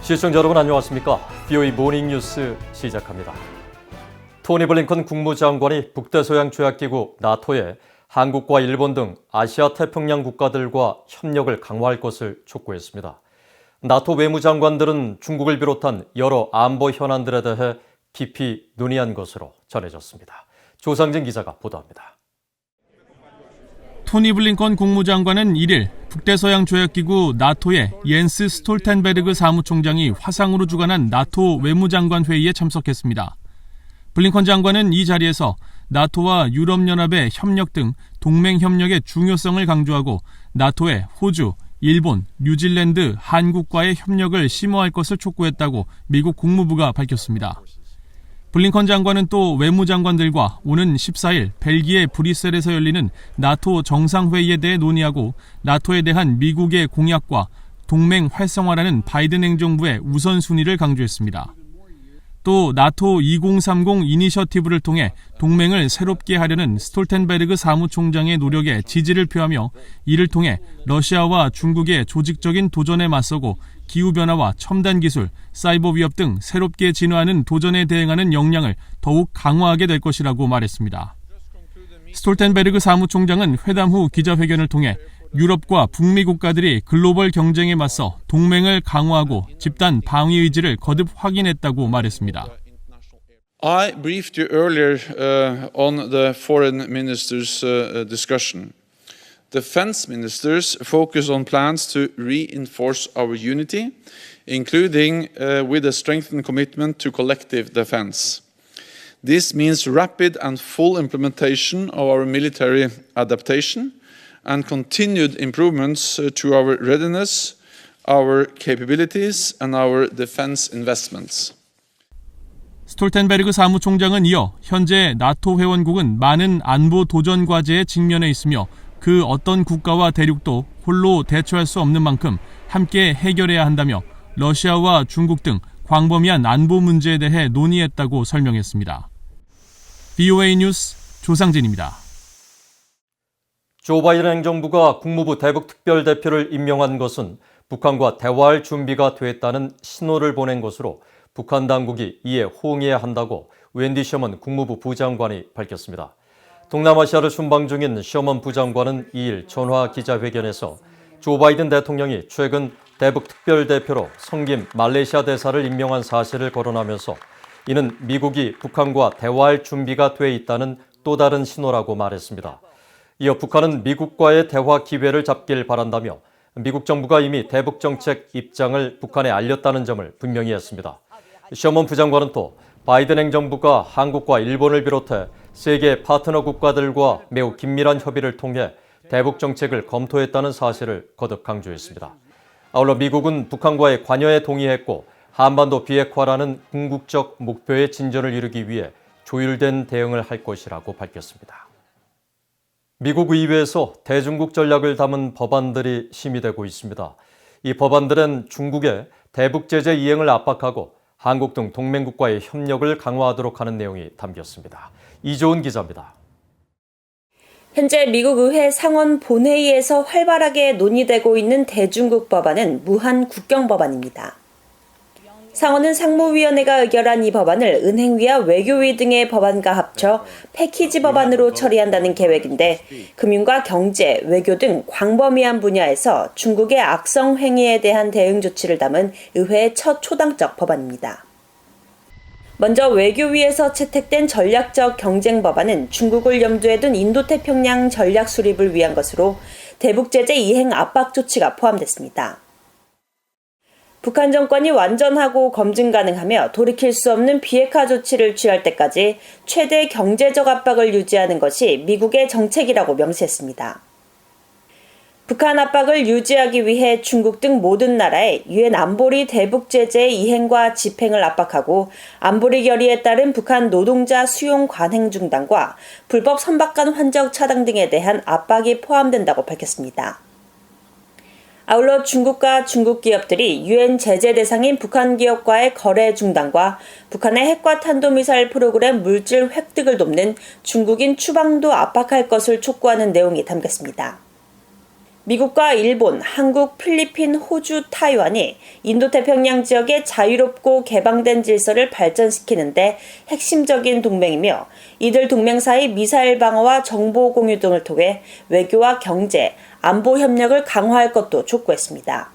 시청자 여러분 안녕하십니까? BOE 모닝뉴스 시작합니다. 토니 블링컨 국무장관이 북대서양 조약기구 나토에 한국과 일본 등 아시아 태평양 국가들과 협력을 강화할 것을 촉구했습니다. 나토 외무장관들은 중국을 비롯한 여러 안보 현안들에 대해 깊이 논의한 것으로 전해졌습니다. 조상진 기자가 보도합니다. 토니 블링컨 국무장관은 1일 북대서양 조약기구 나토의 옌스 스톨텐베르그 사무총장이 화상으로 주관한 나토 외무장관 회의에 참석했습니다. 블링컨 장관은 이 자리에서 나토와 유럽연합의 협력 등 동맹 협력의 중요성을 강조하고 나토의 호주, 일본, 뉴질랜드, 한국과의 협력을 심화할 것을 촉구했다고 미국 국무부가 밝혔습니다. 블링컨 장관은 또 외무장관들과 오는 14일 벨기에 브뤼셀에서 열리는 나토 정상회의에 대해 논의하고 나토에 대한 미국의 공약과 동맹 활성화라는 바이든 행정부의 우선순위를 강조했습니다. 또 나토 2030 이니셔티브를 통해 동맹을 새롭게 하려는 스톨텐베르그 사무총장의 노력에 지지를 표하며 이를 통해 러시아와 중국의 조직적인 도전에 맞서고 기후변화와 첨단 기술, 사이버 위협 등 새롭게 진화하는 도전에 대응하는 역량을 더욱 강화하게 될 것이라고 말했습니다. 스톨텐베르그 사무총장은 회담 후 기자회견을 통해 유럽과 북미 국가들이 글로벌 경쟁에 맞서 동맹을 강화하고 집단 방위 의지를 거듭 확인했다고 말했습니다. I briefed you earlier on the foreign ministers' discussion. Defense ministers focus on plans to reinforce our unity, including with a strengthened commitment to collective defense. This means rapid and full implementation of our military adaptation and continued improvements to our readiness, our capabilities, and our defense investments. 스톨텐베르그 사무총장은 이어 현재 나토 회원국은 많은 안보 도전 과제에 직면해 있으며 그 어떤 국가와 대륙도 홀로 대처할 수 없는 만큼 함께 해결해야 한다며 러시아와 중국 등 광범위한 안보 문제에 대해 논의했다고 설명했습니다. BOA 뉴스 조상진입니다. 조 바이든 행정부가 국무부 대북특별대표를 임명한 것은 북한과 대화할 준비가 됐다는 신호를 보낸 것으로 북한 당국이 이에 호응해야 한다고 웬디 셔먼 국무부 부장관이 밝혔습니다. 동남아시아를 순방 중인 셔먼 부장관은 2일 전화 기자회견에서 조 바이든 대통령이 최근 대북특별대표로 성김 말레이시아 대사를 임명한 사실을 거론하면서 이는 미국이 북한과 대화할 준비가 돼 있다는 또 다른 신호라고 말했습니다. 이어 북한은 미국과의 대화 기회를 잡길 바란다며 미국 정부가 이미 대북정책 입장을 북한에 알렸다는 점을 분명히 했습니다. 셔먼 부장관은 또 바이든 행정부가 한국과 일본을 비롯해 세계 파트너 국가들과 매우 긴밀한 협의를 통해 대북정책을 검토했다는 사실을 거듭 강조했습니다. 아울러 미국은 북한과의 관여에 동의했고 한반도 비핵화라는 궁극적 목표의 진전을 이루기 위해 조율된 대응을 할 것이라고 밝혔습니다. 미국 의회에서 대중국 전략을 담은 법안들이 심의되고 있습니다. 이 법안들은 중국의 대북 제재 이행을 압박하고 한국 등 동맹국과의 협력을 강화하도록 하는 내용이 담겼습니다. 이조은 기자입니다. 현재 미국 의회 상원 본회의에서 활발하게 논의되고 있는 대중국 법안은 무한 국경 법안입니다. 상원은 상무위원회가 의결한 이 법안을 은행위와 외교위 등의 법안과 합쳐 패키지 법안으로 처리한다는 계획인데 금융과 경제, 외교 등 광범위한 분야에서 중국의 악성 행위에 대한 대응 조치를 담은 의회의 첫 초당적 법안입니다. 먼저 외교위에서 채택된 전략적 경쟁 법안은 중국을 염두에 둔 인도태평양 전략 수립을 위한 것으로 대북제재 이행 압박 조치가 포함됐습니다. 북한 정권이 완전하고 검증 가능하며 돌이킬 수 없는 비핵화 조치를 취할 때까지 최대 경제적 압박을 유지하는 것이 미국의 정책이라고 명시했습니다. 북한 압박을 유지하기 위해 중국 등 모든 나라에 유엔 안보리 대북 제재 이행과 집행을 압박하고 안보리 결의에 따른 북한 노동자 수용 관행 중단과 불법 선박간 환적 차단 등에 대한 압박이 포함된다고 밝혔습니다. 아울러 중국과 중국 기업들이 유엔 제재 대상인 북한 기업과의 거래 중단과 북한의 핵과 탄도미사일 프로그램 물질 획득을 돕는 중국인 추방도 압박할 것을 촉구하는 내용이 담겼습니다. 미국과 일본, 한국, 필리핀, 호주, 타이완이 인도태평양 지역의 자유롭고 개방된 질서를 발전시키는데 핵심적인 동맹이며 이들 동맹 사이 미사일 방어와 정보 공유 등을 통해 외교와 경제, 안보 협력을 강화할 것도 촉구했습니다.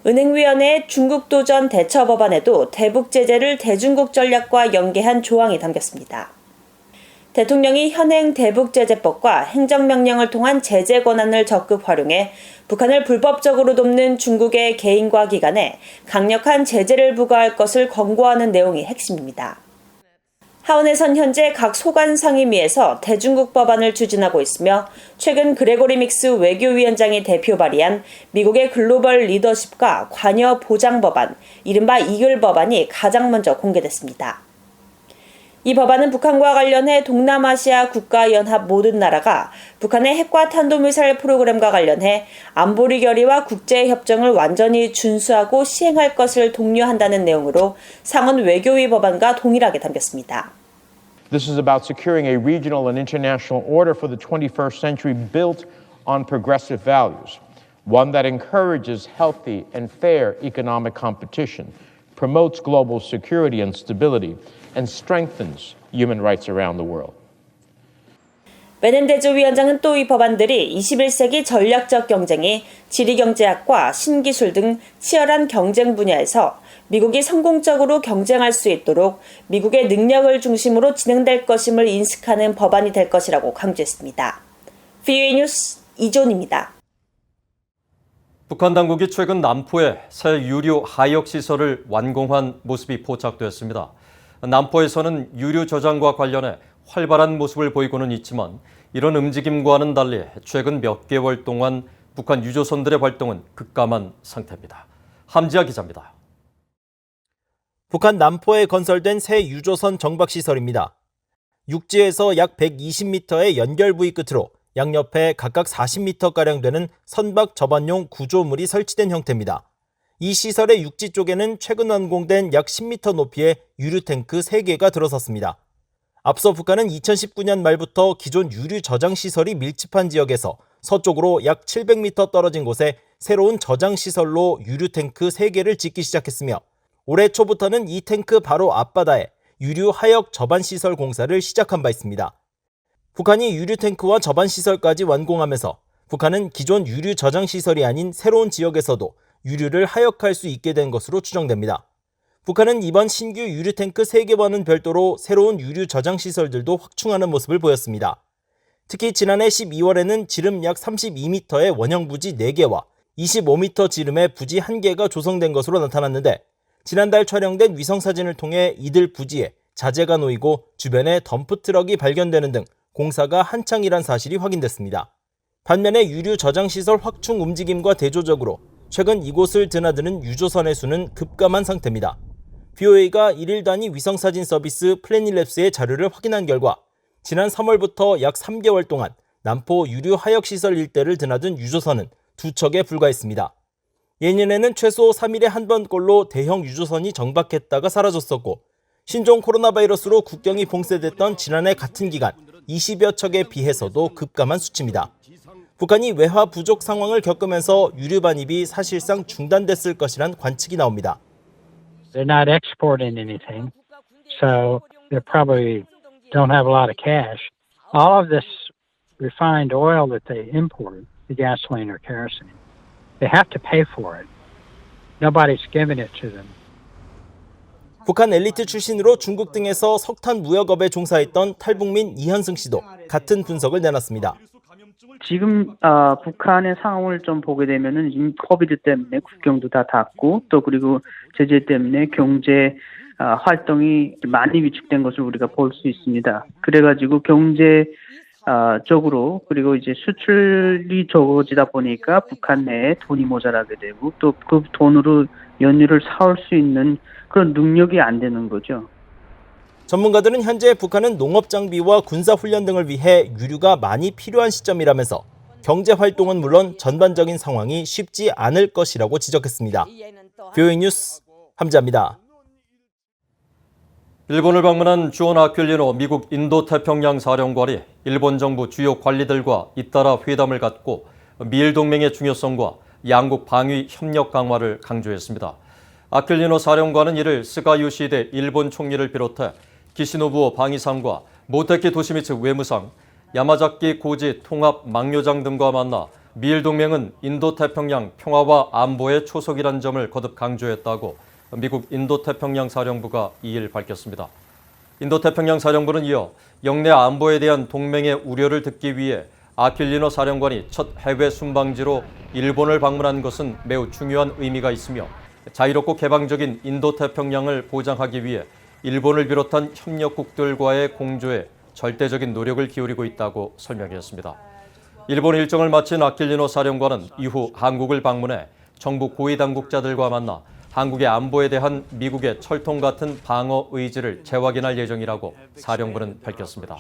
은행위원회의 중국 도전 대처 법안에도 대북 제재를 대중국 전략과 연계한 조항이 담겼습니다. 대통령이 현행 대북제재법과 행정명령을 통한 제재 권한을 적극 활용해 북한을 불법적으로 돕는 중국의 개인과 기관에 강력한 제재를 부과할 것을 권고하는 내용이 핵심입니다. 하원에선 현재 각 소관 상임위에서 대중국 법안을 추진하고 있으며 최근 그레고리 믹스 외교위원장이 대표 발의한 미국의 글로벌 리더십과 관여 보장 법안, 이른바 이글 법안이 가장 먼저 공개됐습니다. 이 법안은 북한과 관련해 동남아시아 국가연합 모든 나라가 북한의 핵과 탄도미사일 프로그램과 관련해 안보리 결의와 국제협정을 완전히 준수하고 시행할 것을 독려한다는 내용으로 상원 외교위 법안과 동일하게 담겼습니다. This is about securing a regional and international order for the 21st century built on progressive values, one that encourages healthy and fair economic competition, promotes global security and stability, and strengthens human rights around the world. 메넨데즈 위원장은 또 이 법안들이 21세기 전략적 경쟁이 지리경제학과 신기술 등 치열한 경쟁 분야에서 미국이 성공적으로 경쟁할 수 있도록 미국의 능력을 중심으로 진행될 것임을 인식하는 법안이 될 것이라고 강조했습니다. VOA 뉴스 이존입니다. 북한 당국이 최근 남포에 새 유류 하역 시설을 완공한 모습이 포착됐습니다. 남포에서는 유류 저장과 관련해 활발한 모습을 보이고는 있지만 이런 움직임과는 달리 최근 몇 개월 동안 북한 유조선들의 활동은 급감한 상태입니다. 함지아 기자입니다. 북한 남포에 건설된 새 유조선 정박시설입니다. 육지에서 약 120m의 연결 부위 끝으로 양옆에 각각 40m가량 되는 선박 접안용 구조물이 설치된 형태입니다. 이 시설의 육지 쪽에는 최근 완공된 약 10m 높이의 유류 탱크 3개가 들어섰습니다. 앞서 북한은 2019년 말부터 기존 유류 저장 시설이 밀집한 지역에서 서쪽으로 약 700m 떨어진 곳에 새로운 저장 시설로 유류 탱크 3개를 짓기 시작했으며 올해 초부터는 이 탱크 바로 앞바다에 유류 하역 저반 시설 공사를 시작한 바 있습니다. 북한이 유류 탱크와 저반 시설까지 완공하면서 북한은 기존 유류 저장 시설이 아닌 새로운 지역에서도 유류를 하역할 수 있게 된 것으로 추정됩니다. 북한은 이번 신규 유류 탱크 3개와는 별도로 새로운 유류 저장 시설들도 확충하는 모습을 보였습니다. 특히 지난해 12월에는 지름 약 32m의 원형 부지 4개와 25m 지름의 부지 1개가 조성된 것으로 나타났는데 지난달 촬영된 위성사진을 통해 이들 부지에 자재가 놓이고 주변에 덤프트럭이 발견되는 등 공사가 한창이란 사실이 확인됐습니다. 반면에 유류 저장시설 확충 움직임과 대조적으로 최근 이곳을 드나드는 유조선의 수는 급감한 상태입니다. BOA가 1일 단위 위성사진 서비스 플래닛랩스의 자료를 확인한 결과 지난 3월부터 약 3개월 동안 남포 유류 하역시설 일대를 드나든 유조선은 2척에 불과했습니다. 예년에는 최소 3일에 한 번꼴로 대형 유조선이 정박했다가 사라졌었고 신종 코로나 바이러스로 국경이 봉쇄됐던 지난해 같은 기간 20여 척에 비해서도 급감한 수치입니다. 북한이 외화 부족 상황을 겪으면서 유류 반입이 사실상 중단됐을 것이란 관측이 나옵니다. They're not exporting anything, so they probably don't have a lot of cash. All of this refined oil that they import, the gasoline or kerosene, they have to pay for it. Nobody's giving it to them. 북한 엘리트 출신으로 중국 등에서 석탄 무역업에 종사했던 탈북민 이현승 씨도 같은 분석을 내놨습니다. 지금 북한의 상황을 좀 보게 되면은 지금 코비드 때문에 국경도 다 닫고 또 그리고 제재 때문에 경제 활동이 많이 위축된 것을 우리가 볼 수 있습니다. 그래가지고 경제 적으로 그리고 이제 수출이 적어지다 보니까 북한 내에 돈이 모자라게 되고 또 그 돈으로 연료를 사올 수 있는 그런 능력이 안 되는 거죠. 전문가들은 현재 북한은 농업 장비와 군사 훈련 등을 위해 유류가 많이 필요한 시점이라면서 경제 활동은 물론 전반적인 상황이 쉽지 않을 것이라고 지적했습니다. VOA 뉴스 함지아입니다. 일본을 방문한 주온 아퀼리노 미국 인도태평양 사령관이 일본 정부 주요 관리들과 잇따라 회담을 갖고 미일 동맹의 중요성과 양국 방위 협력 강화를 강조했습니다. 아킬리노 사령관은 이를 스가 요시히데 일본 총리를 비롯해 기시노부오 방위상과 모테키 도시미츠 외무상, 야마자키 고지 통합 막료장 등과 만나 미일 동맹은 인도태평양 평화와 안보의 초석이라는 점을 거듭 강조했다고 미국 인도태평양 사령부가 2일 밝혔습니다. 인도태평양 사령부는 이어 영내 안보에 대한 동맹의 우려를 듣기 위해 아킬리노 사령관이 첫 해외 순방지로 일본을 방문한 것은 매우 중요한 의미가 있으며 자유롭고 개방적인 인도태평양을 보장하기 위해 일본을 비롯한 협력국들과의 공조에 절대적인 노력을 기울이고 있다고 설명했습니다. 일본 일정을 마친 아킬리노 사령관은 이후 한국을 방문해 정부 고위 당국자들과 만나 한국의 안보에 대한 미국의 철통 같은 방어 의지를 재확인할 예정이라고 사령부는 밝혔습니다.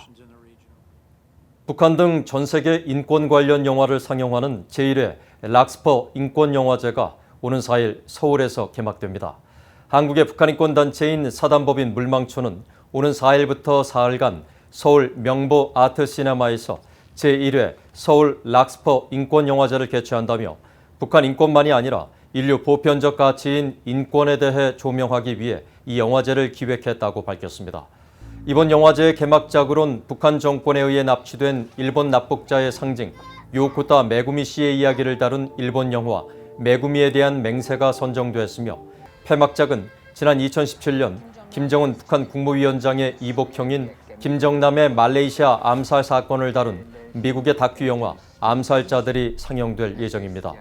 북한 등 전 세계 인권 관련 영화를 상영하는 제1회 락스퍼 인권영화제가 오는 4일 서울에서 개막됩니다. 한국의 북한인권단체인 사단법인 물망초는 오는 4일부터 사흘간 서울 명보 아트시네마에서 제1회 서울 락스퍼 인권영화제를 개최한다며 북한 인권만이 아니라 인류 보편적 가치인 인권에 대해 조명하기 위해 이 영화제를 기획했다고 밝혔습니다. 이번 영화제의 개막작으론 북한 정권에 의해 납치된 일본 납북자의 상징 요코타 메구미 씨의 이야기를 다룬 일본 영화 메구미에 대한 맹세가 선정됐으며 폐막작은 지난 2017년 김정은 북한 국무위원장의 이복형인 김정남의 말레이시아 암살 사건을 다룬 미국의 다큐 영화 암살자들이 상영될 예정입니다.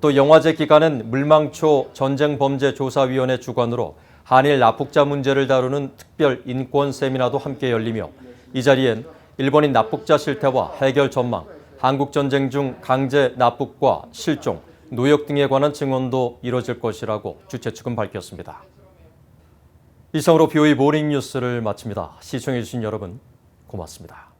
또 영화제 기간엔 물망초 전쟁범죄조사위원회 주관으로 한일 납북자 문제를 다루는 특별 인권 세미나도 함께 열리며 이 자리엔 일본인 납북자 실태와 해결 전망, 한국 전쟁 중 강제 납북과 실종, 노역 등에 관한 증언도 이뤄질 것이라고 주최 측은 밝혔습니다. 이상으로 BOE 모닝 뉴스를 마칩니다. 시청해주신 여러분 고맙습니다.